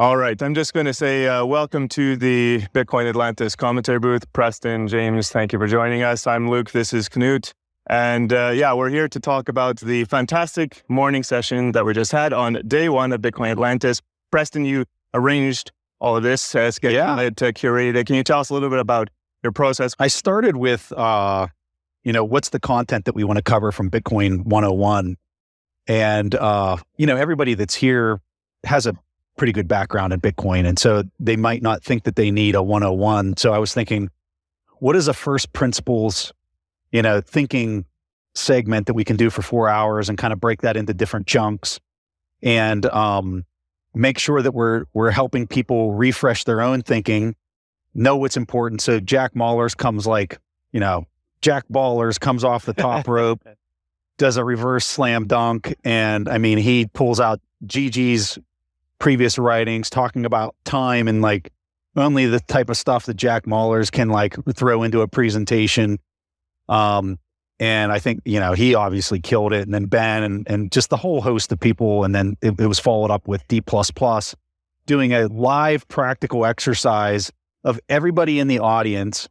All right. I'm just going to say welcome to the Bitcoin Atlantis Commentary Booth. Preston, James, thank you for joining us. I'm Luke. This is Knut. And we're here to talk about the fantastic morning session that we just had on day one of Bitcoin Atlantis. Preston, you arranged all of this, scheduled it, curated it. Can you tell us a little bit about your process? I started with, what's the content that we want to cover from Bitcoin 101? And, everybody that's here has a pretty good background in Bitcoin. And so they might not think that they need a 101. So I was thinking, what is a first principles, thinking segment that we can do for 4 hours and kind of break that into different chunks and make sure that we're helping people refresh their own thinking, know what's important. So Jack Ballers comes off the top rope, does a reverse slam dunk. And I mean, he pulls out Gigi's previous writings talking about time and like only the type of stuff that Jack Ballers can like throw into a presentation. And I think, he obviously killed it. And then Ben and just the whole host of people. And then it was followed up with D++ doing a live practical exercise of everybody in the audience,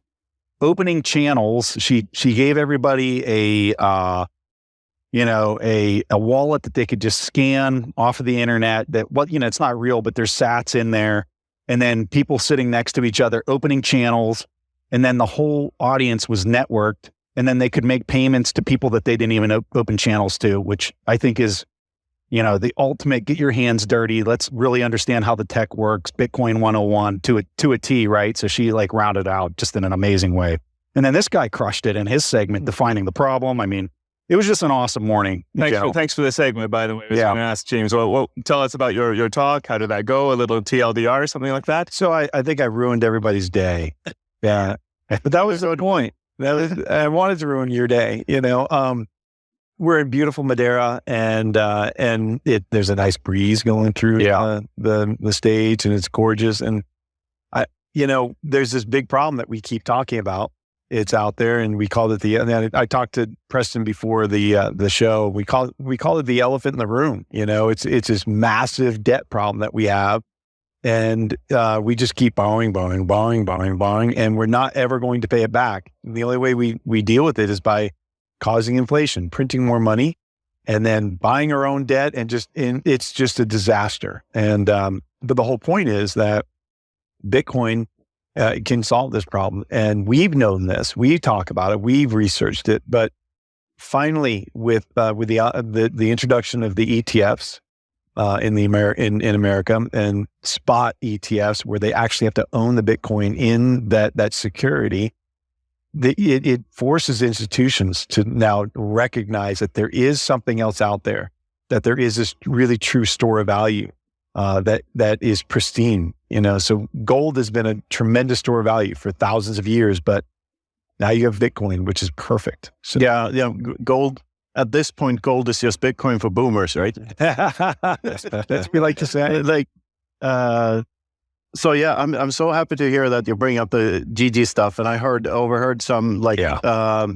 opening channels. She gave everybody a wallet that they could just scan off of the internet that, it's not real, but there's sats in there. And then people sitting next to each other, opening channels. And then the whole audience was networked. And then they could make payments to people that they didn't even open channels to, which I think is, the ultimate, get your hands dirty. Let's really understand how the tech works. Bitcoin 101 to a T, right? So she like rounded out just in an amazing way. And then this guy crushed it in his segment, defining the problem. I mean, it was just an awesome morning. Thanks for the segment, by the way. I was going to ask James, well, tell us about your talk. How did that go? A little TLDR, something like that? So I think I ruined everybody's day. Yeah. But that was the point. I wanted to ruin your day. We're in beautiful Madeira and there's a nice breeze going through the stage and it's gorgeous. And there's this big problem that we keep talking about. It's out there, and we called it I talked to Preston before the show. We call it the elephant in the room. It's this massive debt problem that we have, and we just keep borrowing, and we're not ever going to pay it back. And the only way we deal with it is by causing inflation, printing more money, and then buying our own debt, and it's just a disaster. And but the whole point is that Bitcoin can solve this problem. And we've known this. We talk about it. We've researched it. But finally, with the introduction of the ETFs in America and spot ETFs, where they actually have to own the Bitcoin in that security, it forces institutions to now recognize that there is something else out there, that there is this really true store of value that is pristine. So gold has been a tremendous store of value for thousands of years, but now you have Bitcoin, which is perfect. So gold, at this point, gold is just Bitcoin for boomers, right? That's what we like to say. I'm so happy to hear that you bring up the GG stuff. And I overheard some Mallers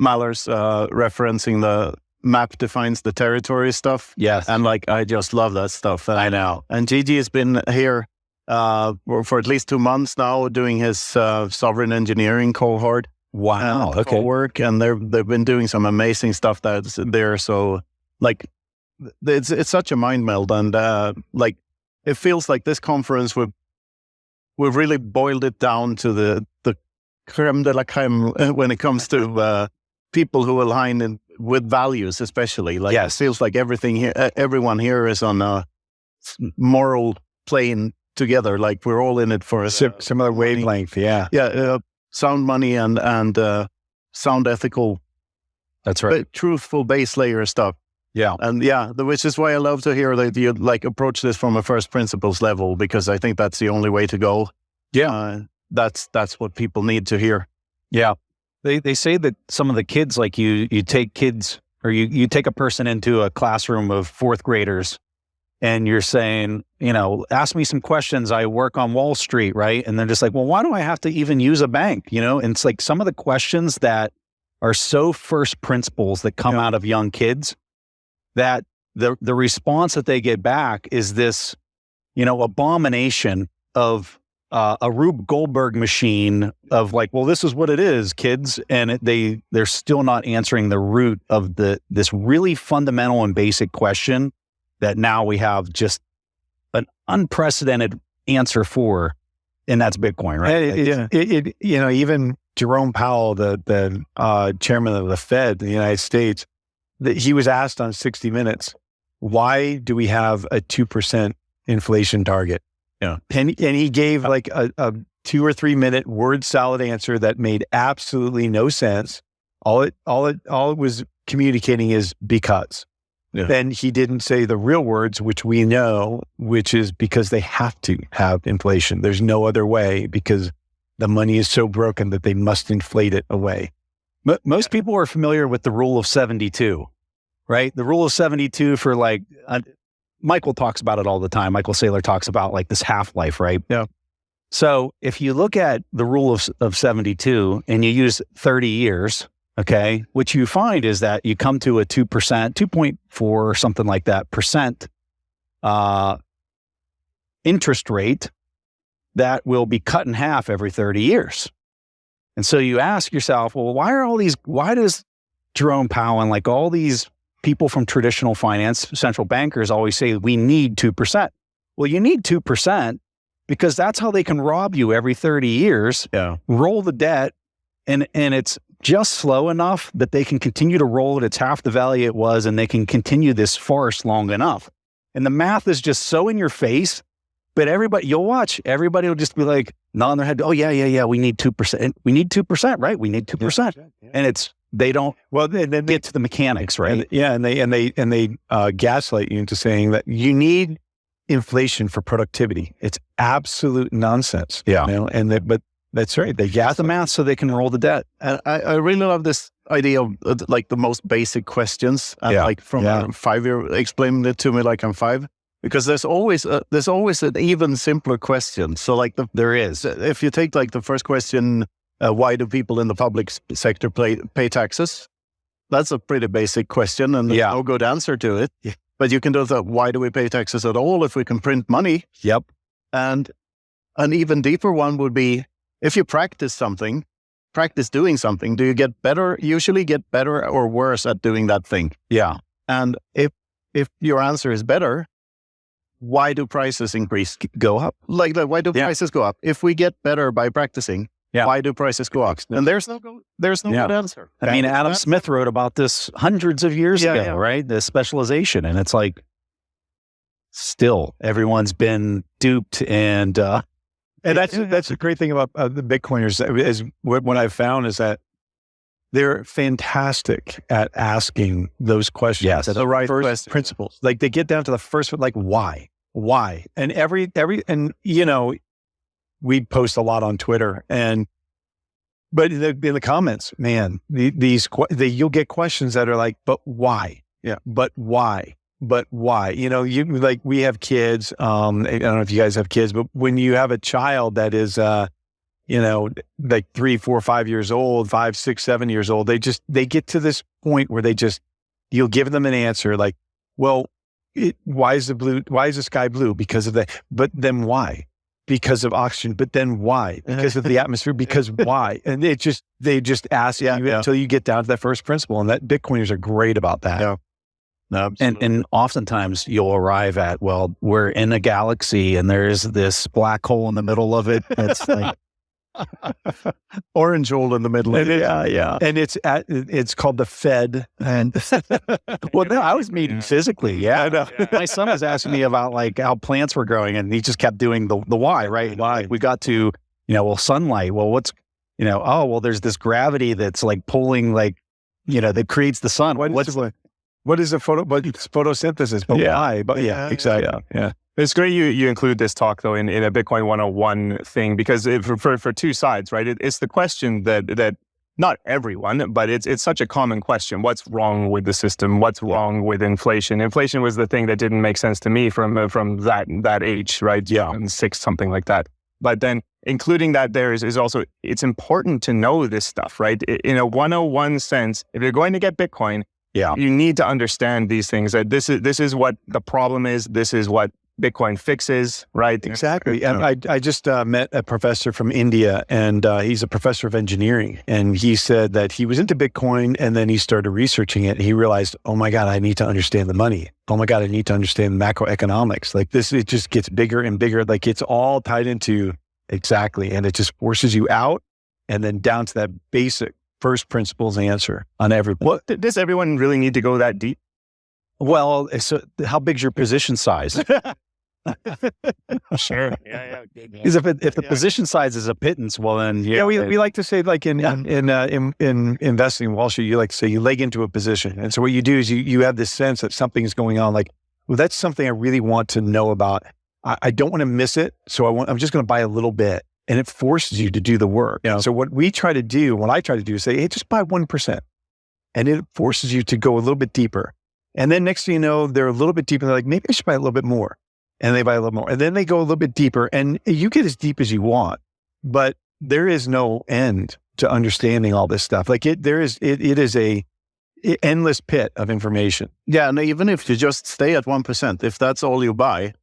referencing the map defines the territory stuff. Yes. And I just love that stuff. I know. And Gigi has been here for at least 2 months now doing his sovereign engineering cohort. Wow. Okay. Work. And they've been doing some amazing stuff that's there. So it's such a mind meld. And it feels like this conference we've really boiled it down to the creme de la creme when it comes to people who align with values, especially. It feels like everything here, everyone here is on a moral plane together. Like we're all in it for a similar wavelength. Sound money and sound ethical. That's right. Truthful base layer stuff. Yeah. And which is why I love to hear that you approach this from a first principles level, because I think that's the only way to go. Yeah. That's what people need to hear. Yeah. They say that some of the kids, like you take kids, or you take a person into a classroom of fourth graders and you're saying, ask me some questions. I work on Wall Street, right? And they're just like, well, why do I have to even use a bank? And it's like some of the questions that are so first principles that come out of young kids, that the response that they get back is this abomination of a Rube Goldberg machine of like, well, this is what it is, kids, and they're still not answering the root of this really fundamental and basic question that now we have just an unprecedented answer for, and that's Bitcoin, right? Even Jerome Powell, the chairman of the Fed in the United States, he was asked on 60 Minutes, why do we have a 2% inflation target? Yeah. And he gave like a 2 or 3 minute word salad answer that made absolutely no sense. All it was communicating is because. Yeah. Then he didn't say the real words, which we know, which is because they have to have inflation. There's no other way because the money is so broken that they must inflate it away. Most people are familiar with the rule of 72, right? The rule of 72 for like, Michael talks about it all the time. Michael Saylor talks about like this half-life, right? Yeah. So if you look at the rule of 72 and you use 30 years, okay, what you find is that you come to a 2%, 2.4 or something like that percent interest rate that will be cut in half every 30 years. And so you ask yourself, well, why does Jerome Powell and like all these people from traditional finance, central bankers always say we need 2%? Well, you need 2% because that's how they can rob you every 30 years, roll the debt, and it's just slow enough that they can continue to roll it. It's half the value it was, and they can continue this farce long enough. And the math is just so in your face, but you'll watch, everybody will just be like, nodding their head, oh, yeah, we need 2%. We need 2%, right? We need 2%. Yeah. And they don't then get to the mechanics, right? And they gaslight you into saying that you need inflation for productivity. It's absolute nonsense. Yeah. But that's right. They gas the math so they can roll the debt. And I really love this idea of like the most basic questions. And like from a 5-year, explaining it to me like I'm 5. Because there's always an even simpler question. So like there is. If you take like the first question, why do people in the public sector pay taxes? That's a pretty basic question, and there's no good answer to it. Yeah. But you can do that. Why do we pay taxes at all if we can print money? Yep. And an even deeper one would be, if you practice doing something, do you usually get better or worse at doing that thing? Yeah. And if your answer is better, why do prices go up? Like why do prices go up? If we get better by practicing, why do prices go up? And there's no good answer. I mean, Adam Smith wrote about this hundreds of years ago, right? The specialization. And it's like, still, everyone's been duped. And that's the great thing about the Bitcoiners is what I've found is that they're fantastic at asking those questions. Yes, the right first principles. Like they get down to the first one, like why? And and we post a lot on Twitter, but in the comments, man, you'll get questions that are like, but why? Yeah, but why? But why? We have kids. I don't know if you guys have kids, but when you have a child that is, like 3, 4, 5 years old, 5, 6, 7 years old, they get to this point where you'll give them an answer like, well, why is the sky blue? Because of that. But then why? Because of oxygen. But then why? Because of the atmosphere. Because why? And they just ask you until you get down to that first principle. And that Bitcoiners are great about that. Yeah. No, and oftentimes you'll arrive at, well, we're in a galaxy and there's this black hole in the middle of it. It's like orange hole in the middle. And and it's called the Fed. And well, no, I was meeting physically. Yeah, I know. My son was asking me about like how plants were growing, and he just kept doing the why, right? Why? We got to, sunlight. Well, what's, there's this gravity that's like pulling, like, that creates the sun. What is it's photosynthesis? But why? But exactly. Yeah. It's great you include this talk, though, in a Bitcoin 101 thing, because for two sides, right? It's the question that not everyone, but it's such a common question. What's wrong with the system? What's wrong with inflation? Inflation was the thing that didn't make sense to me from that age, right? Yeah. 6, something like that. But then including that there is also, it's important to know this stuff, right? In a 101 sense, if you're going to get Bitcoin, you need to understand these things, that this is what the problem is. This is what Bitcoin fixes, right? Exactly. And I just met a professor from India, and he's a professor of engineering. And he said that he was into Bitcoin, and then he started researching it. And he realized, oh my God, I need to understand the money. Oh my God, I need to understand macroeconomics. Like this, it just gets bigger and bigger. Like it's all tied into exactly. And it just forces you out and then down to that basic first principles answer on everything. Well, does everyone really need to go that deep? Well, so how big's your position size? Sure. Because if the position size is a pittance, well then we like to say like in investing in Wall Street, you like to say you leg into a position, and so what you do is you have this sense that something is going on. Like, well, that's something I really want to know about. I don't want to miss it, so I'm just going to buy a little bit, and it forces you to do the work. Yeah. So what I try to do is say, hey, just buy 1%, and it forces you to go a little bit deeper. And then next thing you know, they're a little bit deeper. They're like, maybe I should buy a little bit more. And they buy a little more. And then they go a little bit deeper. And you get as deep as you want. But there is no end to understanding all this stuff. Like it is a endless pit of information. Yeah. And even if you just stay at 1%, if that's all you buy,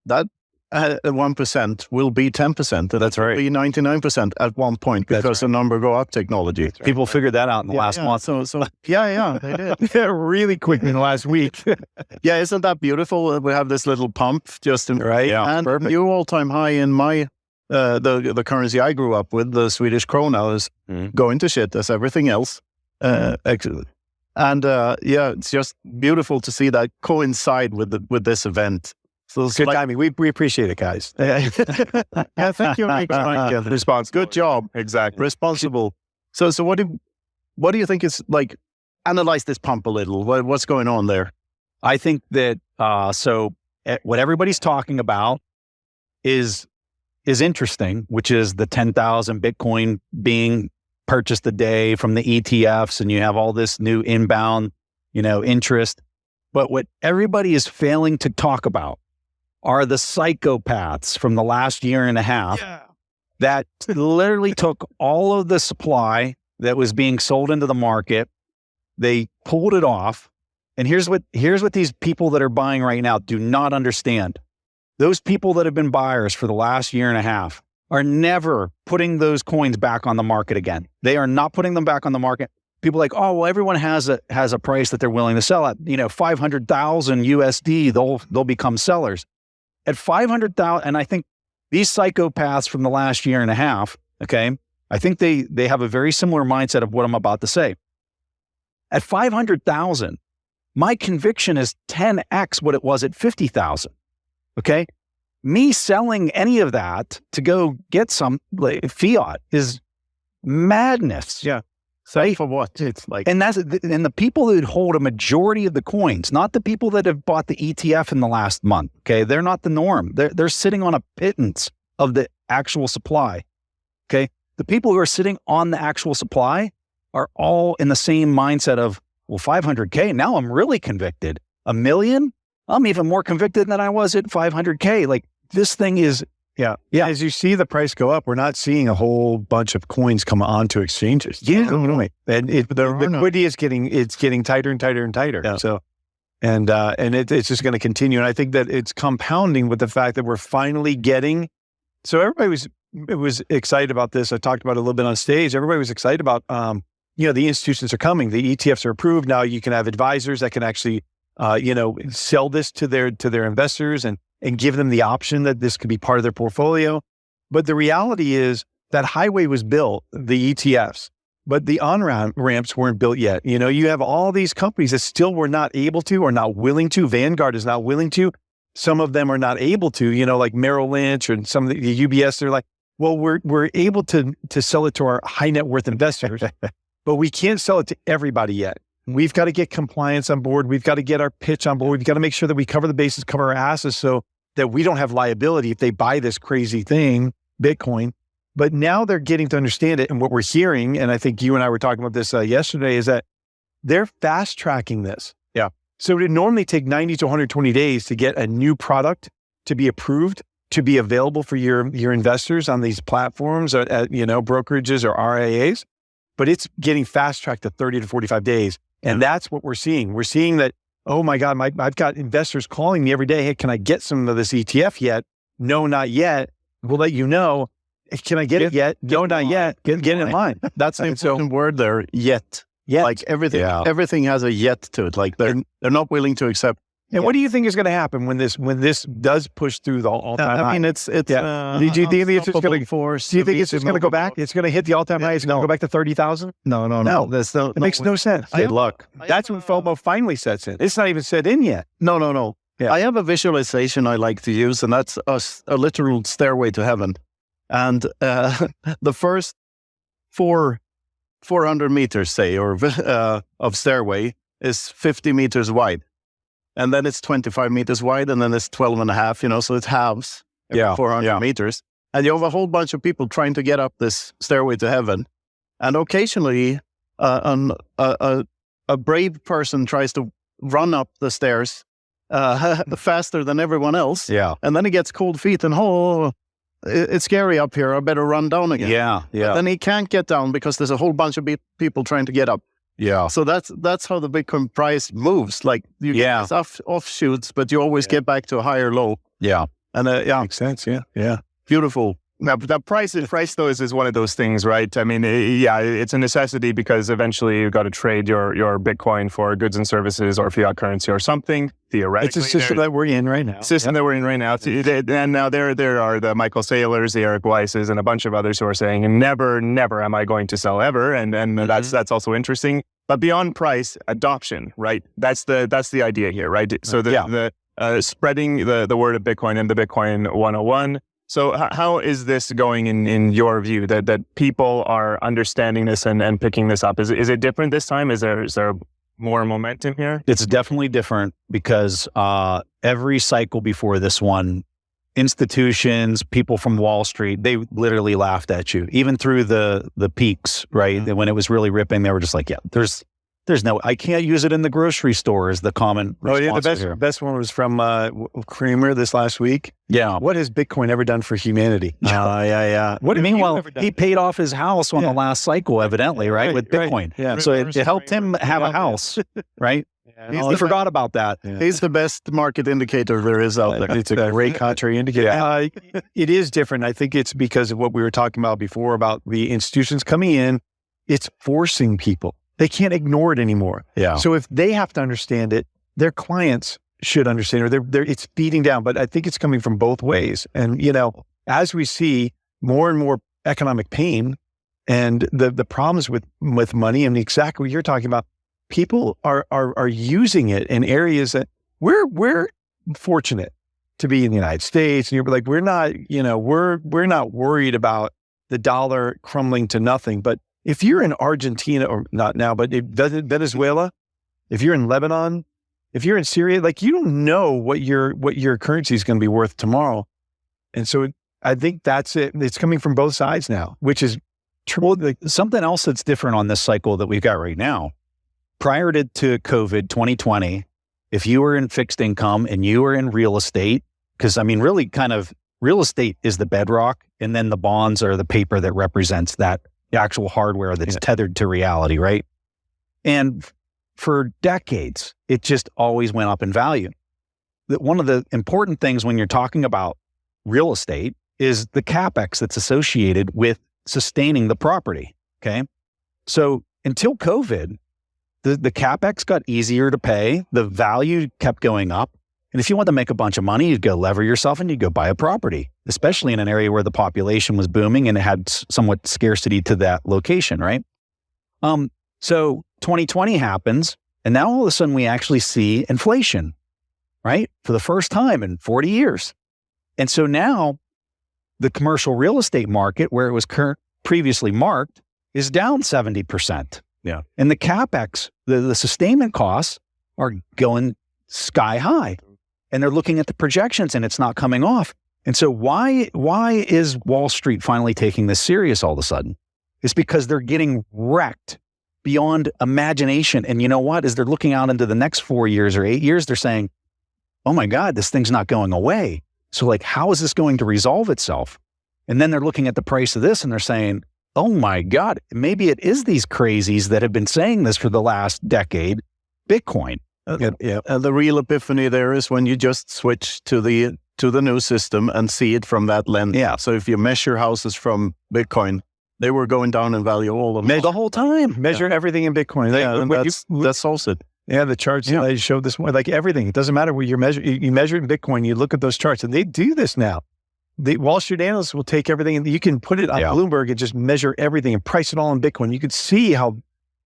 that 1% will be 10%. That's right. Be 99% at one point because the number go up technology. Right. People figured that out in the last month. So yeah, they did. Yeah, really quick in the last week. Yeah, isn't that beautiful? We have this little pump just in, right. Yeah, and perfect. new all-time high in my the currency I grew up with, the Swedish krona, is going to shit as everything else. Actually. And it's just beautiful to see that coincide with this event. So it's good timing. We appreciate it, guys. Yeah, thank you. Response. Good job. Exactly. Responsible. So what do you think is like? Analyze this pump a little. What's going on there? I think that what everybody's talking about is interesting, which is the 10,000 Bitcoin being purchased a day from the ETFs, and you have all this new inbound, interest. But what everybody is failing to talk about are the psychopaths from the last year and a half that literally took all of the supply that was being sold into the market. They pulled it off. And here's what these people that are buying right now do not understand. Those people that have been buyers for the last year and a half are never putting those coins back on the market again. They are not putting them back on the market. People are like, oh, well, everyone has a price that they're willing to sell at. 500,000 USD, they'll become sellers. At 500,000, and I think these psychopaths from the last year and a half, okay, I think they have a very similar mindset of what I'm about to say. At 500,000, my conviction is 10x what it was at 50,000, okay? Me selling any of that to go get some fiat is madness. Yeah. Say for what? It's like, and the people that hold a majority of the coins, not the people that have bought the ETF in the last month. Okay, they're not the norm. They're sitting on a pittance of the actual supply. Okay, the people who are sitting on the actual supply are all in the same mindset of, well, 500K. Now I'm really convicted. $1 million. I'm even more convicted than I was at 500K. Like this thing is. Yeah. As you see the price go up, we're not seeing a whole bunch of coins come onto exchanges. Yeah. No. And the liquidity is getting tighter and tighter and tighter. Yeah. So, and it's just going to continue. And I think that it's compounding with the fact that we're finally getting. So everybody was excited about this. I talked about it a little bit on stage. Everybody was excited about, the institutions are coming. The ETFs are approved. Now you can have advisors that can actually, sell this to their investors and give them the option that this could be part of their portfolio. But the reality is that highway was built, the ETFs, but the on-ramps weren't built yet. You have all these companies that still were not able to or not willing to. Vanguard is not willing to. Some of them are not able to, like Merrill Lynch and some of the UBS. They're like, well, we're able to sell it to our high net worth investors, but we can't sell it to everybody yet. We've got to get compliance on board. We've got to get our pitch on board. We've got to make sure that we cover the bases, cover our asses so that we don't have liability if they buy this crazy thing, Bitcoin. But now they're getting to understand it. And what we're hearing, and I think you and I were talking about this yesterday, is that they're fast tracking this. Yeah. So it would normally take 90 to 120 days to get a new product to be approved, to be available for your investors on these platforms, or brokerages or RIAs. But it's getting fast tracked to 30 to 45 days. And that's what we're seeing. We're seeing that oh my God, I've got investors calling me every day. Hey, can I get some of this ETF yet? No, not yet. We'll let you know. Can I get it yet? No, not yet. Get in line. That's the important word there. Yet. Like everything has a yet to it. Like they're not willing to accept. And what do you think is going to happen when this does push through the all-time high? I mean, it's. Do you think it's just going to force? Do you think it's just going to go back? It's going to hit the all-time high. It's going to go back to 30,000. No. There's no. It makes no sense. Good luck. That's when FOMO finally sets in. It's not even set in yet. No. Yeah. I have a visualization I like to use, and that's a literal stairway to heaven. And the first 400 meters, say, or of stairway is 50 meters wide. And then it's 25 meters wide, and then it's 12 and a half, so it halves 400 meters. And you have a whole bunch of people trying to get up this stairway to heaven. And occasionally, a brave person tries to run up the stairs faster than everyone else. Yeah. And then he gets cold feet and, it's scary up here. I better run down again. Yeah. But then he can't get down because there's a whole bunch of people trying to get up. Yeah. So that's how the Bitcoin price moves. Like you get offshoots, but you always get back to a higher low. Yeah. And Makes sense. Yeah. Beautiful. Now, the price though is one of those things, right? I mean, it's a necessity because eventually you've got to trade your Bitcoin for goods and services or fiat currency or something. Theoretically, it's a system that we're in right now. That we're in right now. And now there are the Michael Saylors, the Eric Weisses, and a bunch of others who are saying, never am I going to sell ever. And that's also interesting. But beyond price, adoption, right? That's the idea here, right? So the spreading the word of Bitcoin and the Bitcoin 101. So how is this going in your view that people are understanding this and picking this up? Is it different this time? Is there more momentum here? It's definitely different because every cycle before this one, institutions, people from Wall Street, they literally laughed at you. Even through the peaks, right? Mm-hmm. When it was really ripping, they were just like, there's no, I can't use it in the grocery store is the common response. The best one was from Kramer this last week. Yeah. What has Bitcoin ever done for humanity? Yeah. Meanwhile, he paid off his house on the last cycle, evidently, right? With Bitcoin. Right. Yeah. So it helped him have a house, right? He forgot about that. Yeah. He's the best market indicator there is out there. It's a great contrary indicator. It is different. I think it's because of what we were talking about before about the institutions coming in. It's forcing people. They can't ignore it anymore. Yeah. So if they have to understand it, their clients should understand, or it's feeding down. But I think it's coming from both ways. And as we see more and more economic pain and the problems with money, and exactly what you're talking about, people are using it in areas that we're fortunate to be in the United States, and you're like, we're not worried about the dollar crumbling to nothing. But if you're in Argentina, or not now, but Venezuela, if you're in Lebanon, if you're in Syria, like you don't know what your currency is going to be worth tomorrow. And so I think that's it. It's coming from both sides now, which is well, something else that's different on this cycle that we've got right now. Prior to COVID 2020, if you were in fixed income and you were in real estate, because I mean, really kind of real estate is the bedrock, and then the bonds are the paper that represents that the actual hardware that's tethered to reality, right? And for decades, it just always went up in value. One of the important things when you're talking about real estate is the CapEx that's associated with sustaining the property, okay? So until COVID, the CapEx got easier to pay, the value kept going up, and if you want to make a bunch of money, you'd go lever yourself and you'd go buy a property, especially in an area where the population was booming and it had somewhat scarcity to that location, right? So 2020 happens, and now all of a sudden we actually see inflation, right? For the first time in 40 years. And so now the commercial real estate market, where it was previously marked, is down 70%. Yeah. And the CapEx, the sustainment costs are going sky high. And they're looking at the projections and it's not coming off. And so why is Wall Street finally taking this serious all of a sudden? It's because they're getting wrecked beyond imagination. And you know what? As they're looking out into the next 4 years or 8 years, they're saying, oh my God, this thing's not going away. So like, how is this going to resolve itself? And then they're looking at the price of this and they're saying, oh my God, maybe it is these crazies that have been saying this for the last decade, Bitcoin. And the real epiphany there is when you just switch to the new system and see it from that lens. Yeah. So if you measure houses from Bitcoin, they were going down in value all of The whole time. Measure everything in Bitcoin. that solves it. Yeah, the charts that I showed this morning, like everything. It doesn't matter what you measure. You measure in Bitcoin, you look at those charts, and they do this now. The Wall Street analysts will take everything, and you can put it on Bloomberg and just measure everything and price it all in Bitcoin. You could see how,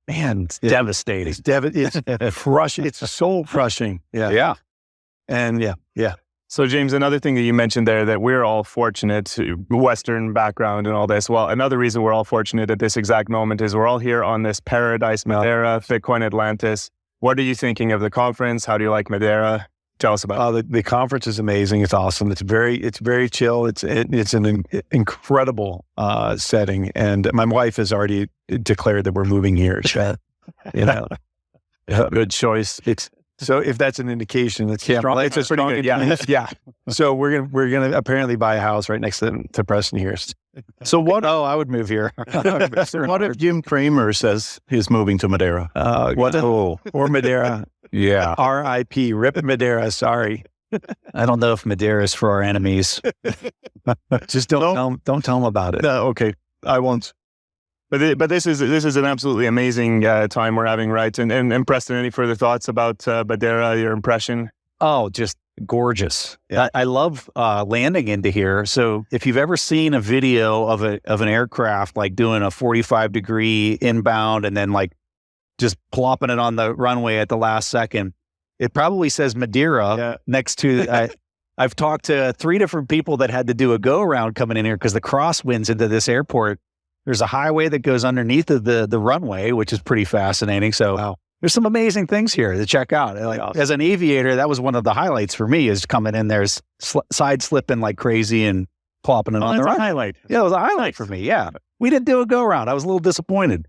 man, it's Devastating. It's crushing. It's soul crushing. Yeah. And yeah. So, James, another thing that you mentioned there, that we're all fortunate, Western background and all this. Well, another reason we're all fortunate at this exact moment is we're all here on this paradise, Madeira, Bitcoin Atlantis. What are you thinking of the conference? How do you like Madeira? Tell us about it. The conference is amazing. It's awesome. It's very chill. It's an incredible setting. And my wife has already declared that we're moving here. Good choice. So if that's an indication, it's strong. It's a strong indication. Yeah. So we're gonna apparently buy a house right next to Preston here. So what? Oh, I would move here. What if Jim Cramer says he's moving to Madeira? Or Madeira? Yeah. R.I.P. Rip Madeira. Sorry. I don't know if Madeira is for our enemies. Just don't tell them about it. No, okay, I won't. But this is an absolutely amazing time we're having, right? And Preston, any further thoughts about Madeira? Your impression? Oh, just gorgeous. I love landing into here. So if you've ever seen a video of an aircraft like doing a 45-degree inbound and then like just plopping it on the runway at the last second, it probably says Madeira next to. I've talked to 3 different people that had to do a go around coming in here because the crosswinds into this airport. There's a highway that goes underneath of the runway, which is pretty fascinating. So there's some amazing things here to check out. Like, as an aviator, that was one of the highlights for me, is coming in there, side slipping like crazy and plopping it on the runway. Highlight. Yeah, it was a highlight for me. Yeah. We didn't do a go around. I was a little disappointed.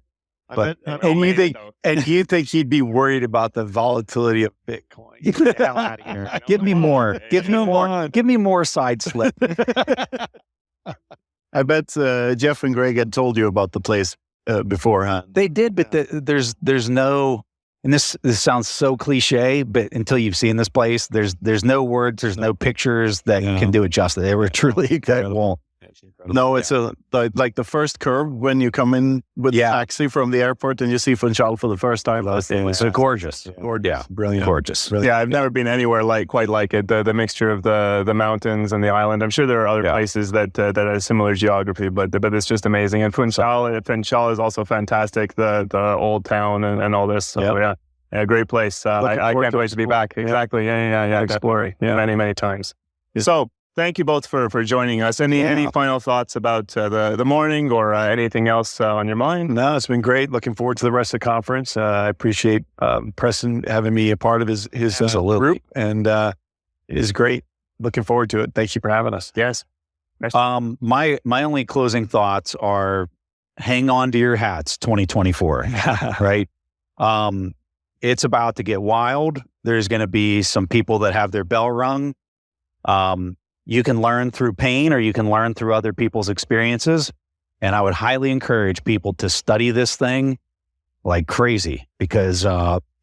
But you think he'd be worried about the volatility of Bitcoin? Get the hell out of here. Give me more. Give me more side slip. I bet Jeff and Greg had told you about the place beforehand. They did, but there's no, and this sounds so cliche, but until you've seen this place, there's no words, there's no pictures that can do it justice. They were truly incredible. No, it's like the first curve when you come in with taxi from the airport and you see Funchal for the first time. It's gorgeous. Yeah, brilliant. Gorgeous. Brilliant. Yeah, I've never been anywhere quite like it. The mixture of the mountains and the island. I'm sure there are other places that have similar geography, but it's just amazing. And Funchal is also fantastic. The old town and all this. So great place. I can't wait to be back. Exactly. Yeah. Exploring. Many times. So. Thank you both for joining us. Any final thoughts about the morning or anything else on your mind? No, it's been great. Looking forward to the rest of the conference. I appreciate Preston having me a part of his group, and it is great. Looking forward to it. Thank you for having us. Yes. My only closing thoughts are: hang on to your hats, 2024. Right? It's about to get wild. There's going to be some people that have their bell rung. You can learn through pain or you can learn through other people's experiences. And I would highly encourage people to study this thing like crazy because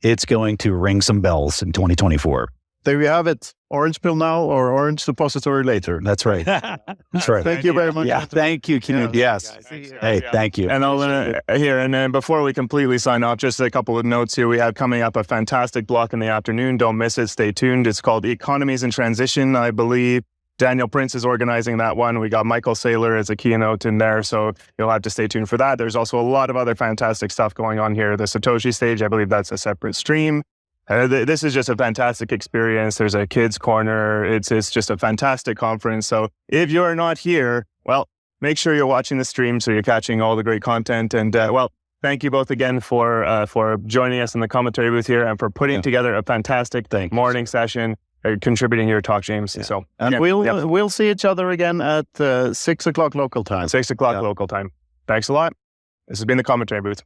it's going to ring some bells in 2024. There you have it. Orange pill now or orange suppository later. That's right. That's right. Thank you very much. Yeah. Thank you, Knut. Yes. Hey, thank you. And then before we completely sign off, just a couple of notes here. We have coming up a fantastic block in the afternoon. Don't miss it. Stay tuned. It's called Economies in Transition, I believe. Daniel Prince is organizing that one. We got Michael Saylor as a keynote in there, so you'll have to stay tuned for that. There's also a lot of other fantastic stuff going on here. The Satoshi stage, I believe that's a separate stream. This is just a fantastic experience. There's a kids corner. It's just a fantastic conference. So if you're not here, well, make sure you're watching the stream so you're catching all the great content. And thank you both again for joining us in the commentary booth here and for putting together a fantastic morning session. Contributing your talk, James. Yeah. So, and we'll see each other again at 6 o'clock local time. 6 o'clock local time. Thanks a lot. This has been the commentary booth.